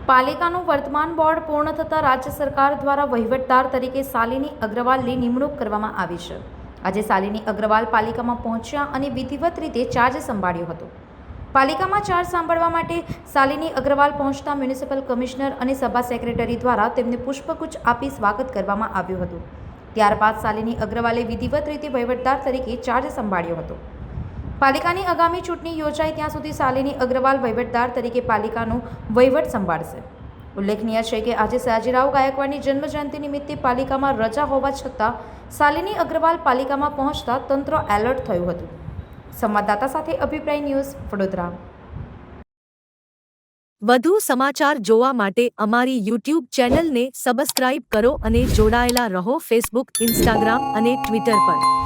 પાલિકાનું વર્તમાન બોર્ડ પૂર્ણ થતાં રાજ્ય સરકાર દ્વારા વહીવટદાર તરીકે શાલિની અગ્રવાલની નિમણૂક કરવામાં આવી છે। આજે શાલિની અગ્રવાલ પાલિકામાં પહોંચ્યા અને વિધિવત રીતે ચાર્જ સંભાળ્યો હતો। પાલિકામાં ચાર્જ સંભાળવા માટે શાલિની અગ્રવાલ પહોંચતા મ્યુનિસિપલ કમિશનર અને સભા સેક્રેટરી દ્વારા તેમને પુષ્પગુચ્છ આપી સ્વાગત કરવામાં આવ્યું હતું। ત્યારબાદ શાલિની અગ્રવાલે વિધિવત રીતે વહીવટદાર તરીકે ચાર્જ સંભાળ્યો હતો। પાલિકાની આગામી ચૂંટણી યોજાય ત્યાં સુધી શાલિની અગ્રવાલ વહીવટદાર તરીકે પાલિકાનું વહીવટ સંભાળશે। ઉલ્લેખનીય છે કે આજે સયાજીરાવ ગાયકવાડની જન્મજયંતિ નિમિત્તે પાલિકામાં રજા હોવા છતાં શાલિની અગ્રવાલ પાલિકામાં પહોંચતા તંત્ર એલર્ટ થયું હતું। સંવાદદાતા સાથે અભિપ્રાય ન્યૂઝ, વડોદરા। વધુ સમાચાર જોવા માટે અમારી YouTube ચેનલને સબસ્ક્રાઇબ કરો અને જોડાયેલા રહો ફેસબુક, ઇન્સ્ટાગ્રામ અને ટ્વિટર પર।